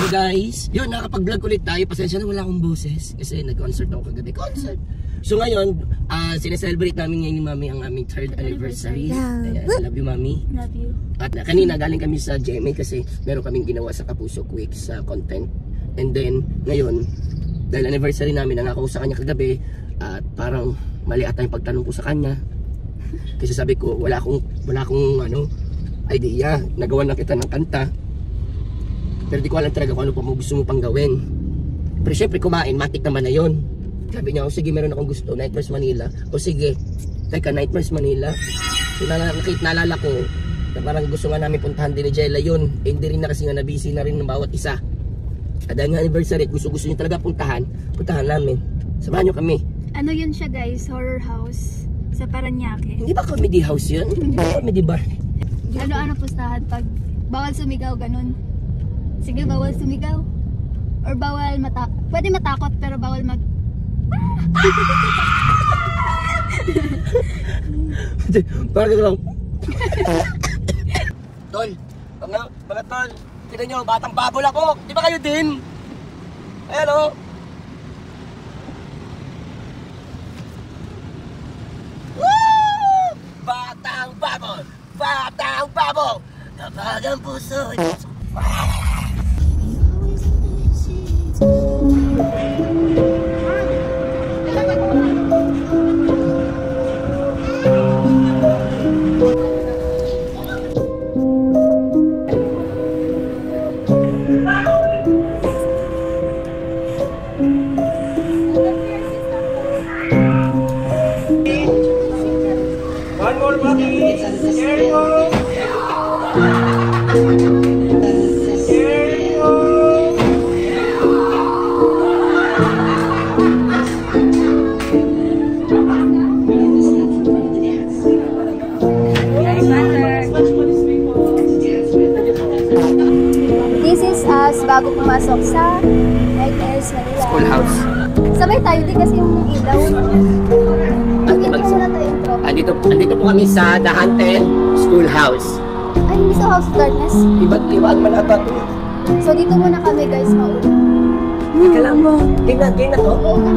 So guys, yun, nakapag-vlog ulit tayo. Pasensya na wala akong boses kasi nag-concert ako kagabi. Concert! So ngayon, sineselebrate namin ngayon ni Mami ang aming 3rd anniversary. Ayan, love you, Mami. Love you. At kanina galing kami sa GMA kasi meron kaming ginawa sa Kapuso Quick sa content. And then, ngayon, dahil anniversary namin, nangako sa kanya kagabi at parang mali ata yung pagtanong ko sa kanya. Kasi sabi ko, wala akong idea. Nagawa na kita ng kanta. Pero di ko alam talaga kung ano pa mo gusto mo pang gawin. Pero syempre kumain, matik naman na yun. Sabi niya, o sige, meron akong gusto, Nightmares Manila. O sige, teka, Nightmares Manila. So, naalala ko, na parang gusto nga namin puntahan din ni Jella yun. Eh, hindi rin na kasi nga nabisi na rin ng bawat isa. At dahil nga anniversary, gusto niyo talaga puntahan namin. Samahan niyo kami. Ano yun siya guys, horror house sa Paranaque. Hindi ba comedy house yun? Hindi ba comedy bar? Ano pustahan pag bawal sumigaw, ganun. Sige, bawal sumigaw. Or bawal pwede matakot pero bawal mag... Parang gano'n. Tol, mga tol, tignan nyo, batang babol ako. Di ba kayo din? Ayan o. Woo! Batang babol! Batang babol! Kapag ang puso. One more monkey. Here you go. This is us bago pumasok sa Nightmares Manila. Schoolhouse. Sabay tayo din kasi yung ilaw. Intro muna tayo, intro. Andito po kami sa The Haunted Schoolhouse. Ay, hindi sa House of Darkness. Iba't man ata ito. So dito muna kami guys, mauna. Teka lang mo. Game na to? Oo nga.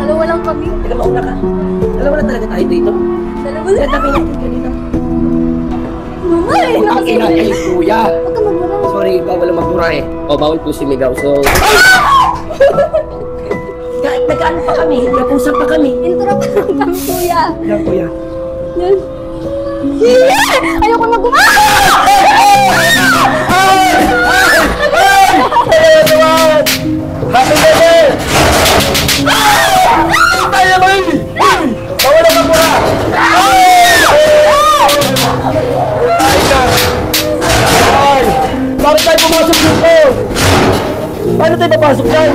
Dalawa lang kami. Teka, mauna ka. Dalawa na talaga tayo dito. Dalawa lang. Dami natin kanina. Mama eh. Ang ina kay kuya. Huwag ka magmura. Sorry, bawal magmura eh. O, bawal po sumigaw. So... Nag-ano pa kami? Nag-usap pa kami. Intro pa lang kami, kuya. Yan, kuya. Yan. Ayoko na gumawa! Happy birthday! Tayo naman! Bawal na magmura! Bakit tayo pumasok dito? Paano tayo papasok dyan?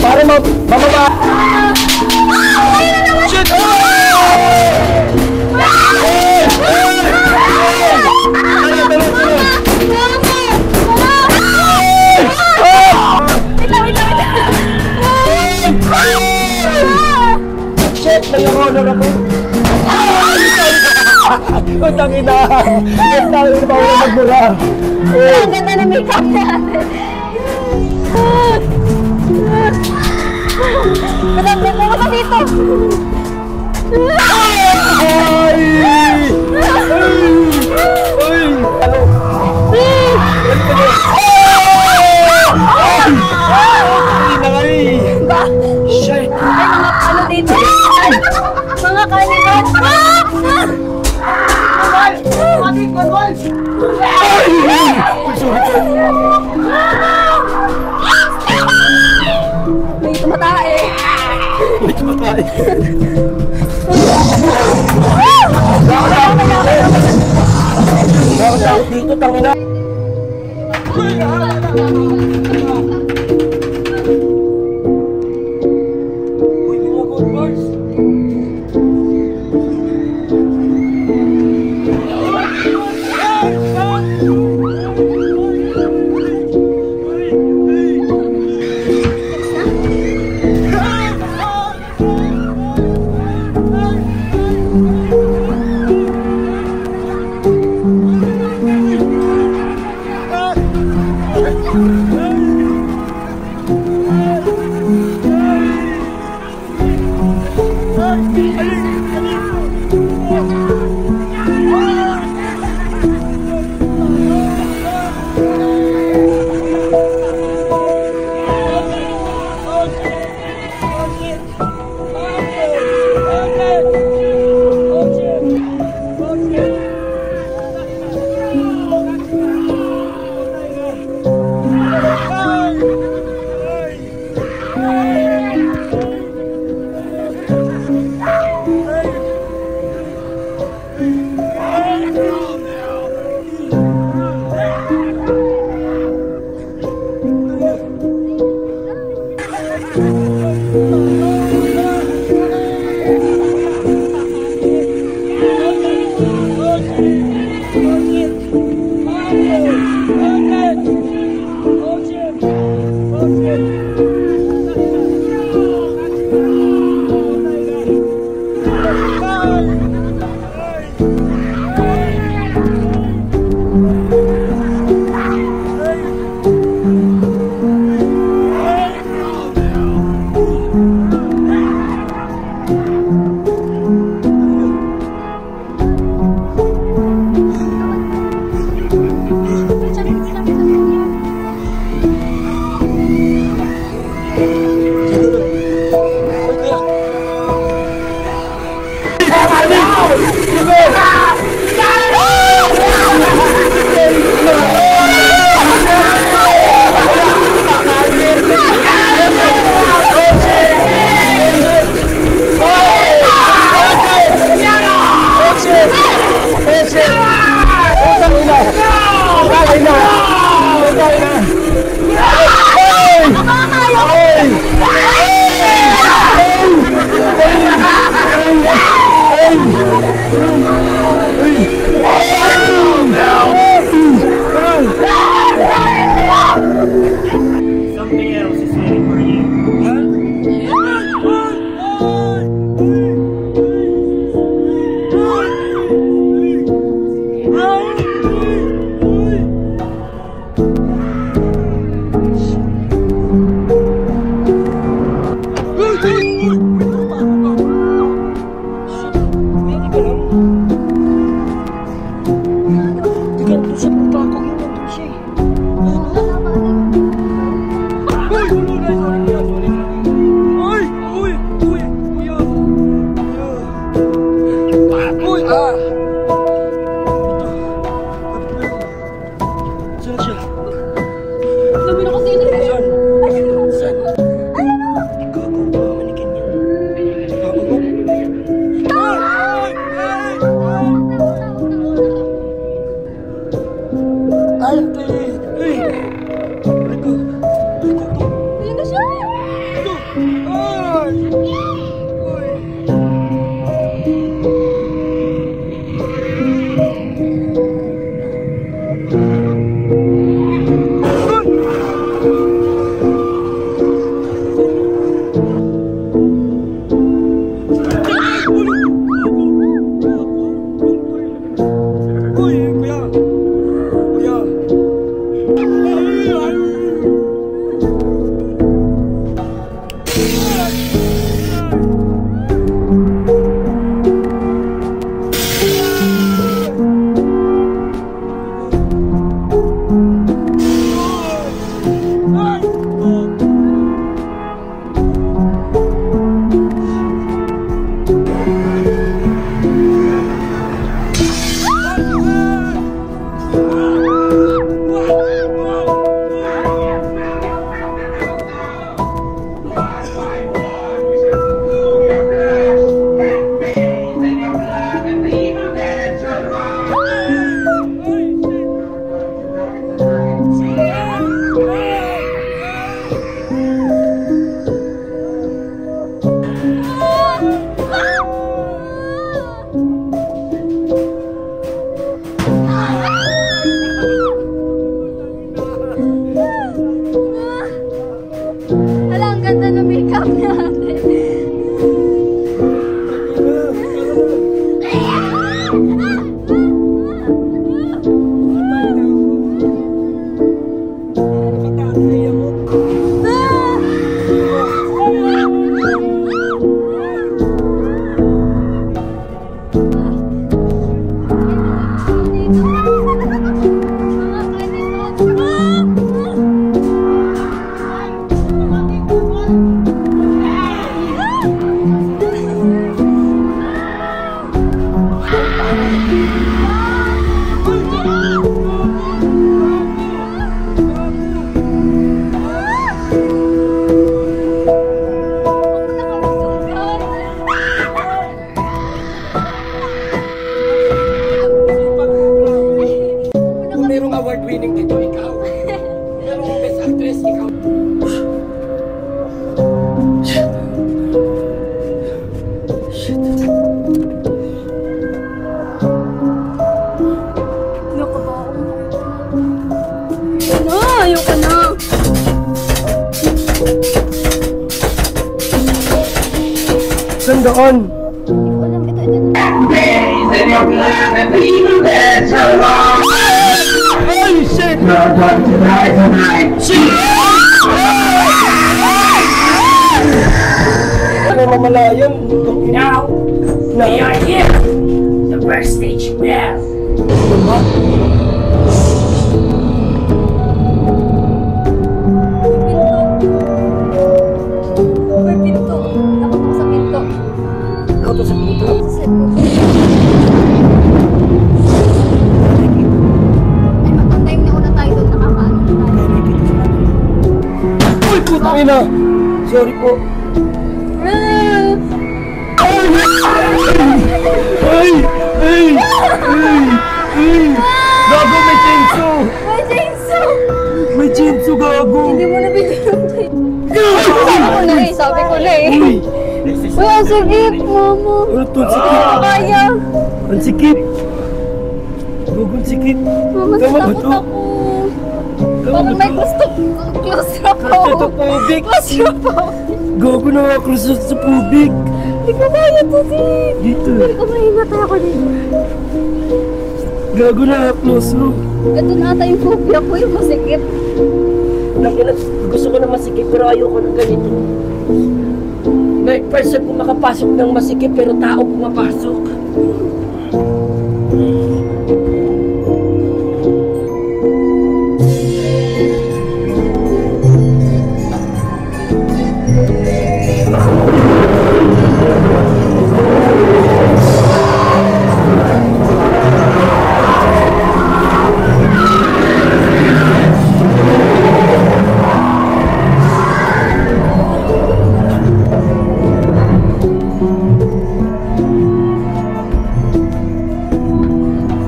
Para mamaba! Shit! Shit! May honor ako! Ang tangina! Ang tangina na bawal magmura! Ang ganda na makeup natin! Madamdam mo ka dito! Ay! Shit! Ano dito? Mga kaniman! May tumatae! May tumatae! Nakakot dito, tangina! Hey! shit. Naku ba ako? Ano? Ayoko na. Saan doon? Walang ito. Ay, shit! Shit! Ano mamalayan? Now, we are here. The first stage bell. May pinto. Takot ako sa pinto. Ikaw to sa pinto. Sa cellphone. Ay, maganda yung nauna tayo doon. Nakakaano na tayo. Uy, putang ina! Sorry po. Ay! Ay! Ay! Ay! Gago, may chainsaw! May chainsaw! May chainsaw, gago! Hindi mo na bigyan ng sabi ko na eh. Uy! Uy, ang sakit, mama. Ano to? Ang sikip! Kaya. Ang sikip! Gago, ang sikip! Mama, Tama ba takot to? ako. Tama Parang ba may to? claustrophobic. Claustrophobic. Claustrophobic. Gago, nakaklusot sa pubig! Hindi ko kaya to, si. Dito! Hindi ko mahimatay ako dito. Gago, nakaklusot! Ito na ata yung phobia ko, yung masikip. Gusto ko na masikip pero ayoko na ganito. May person kung makapasok ng masikip pero tao pumapasok.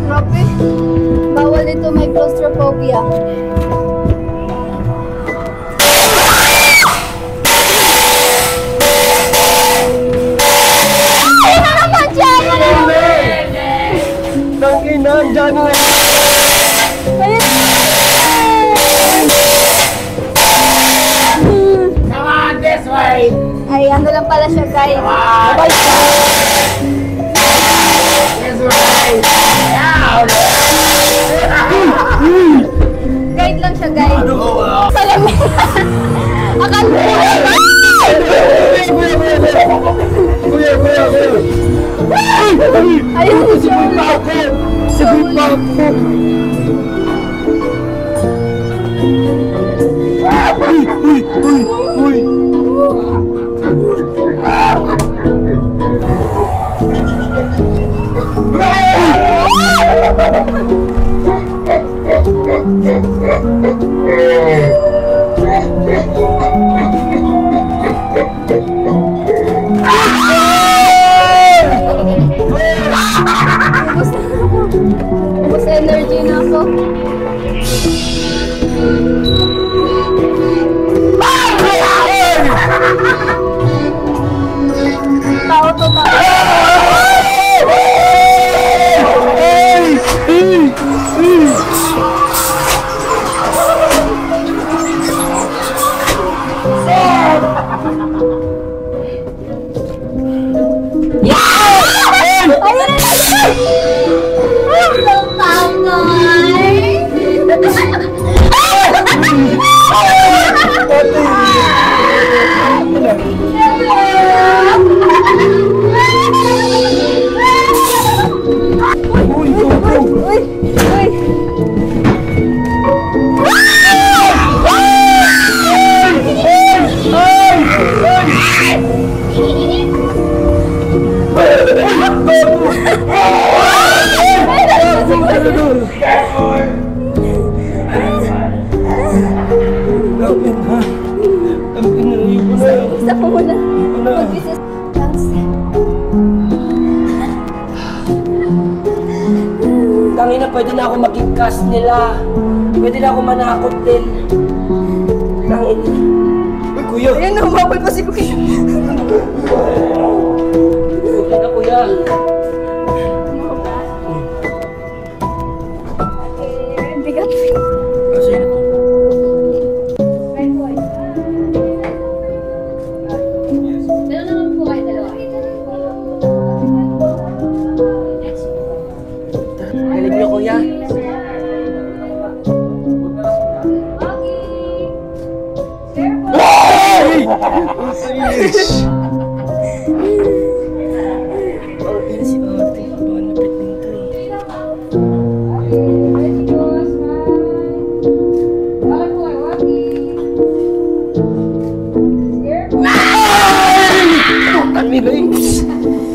Grabe. Bawal dito may claustrophobia. Ay, na naman siya! Tangina, dyan na. Come on, this way. Ay, ano lang pala siya, guys. Come This way. Down. Guide lang siya, guys. Salamin. Akala ko. Kuya. Ayun siya. Sabi pa ako. Uy. Ubus energy na ako. Tao to tao. Isa po muna. Mag-business. Tangina, pwede na ako maging cast nila. Pwede na ako manakot din. Tangina. Uy, kuya. Ayan, humabol pa si Kuya. Pwede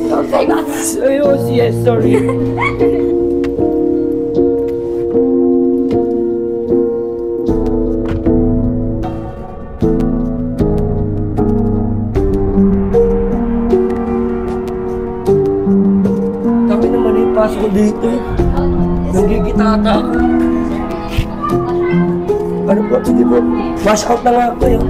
Don't say that. Oh, yes, sorry. Kami naman yung pasok ko dito. Nanggigitata ako. Ano po? Sige po. Wash out na nga ako yun.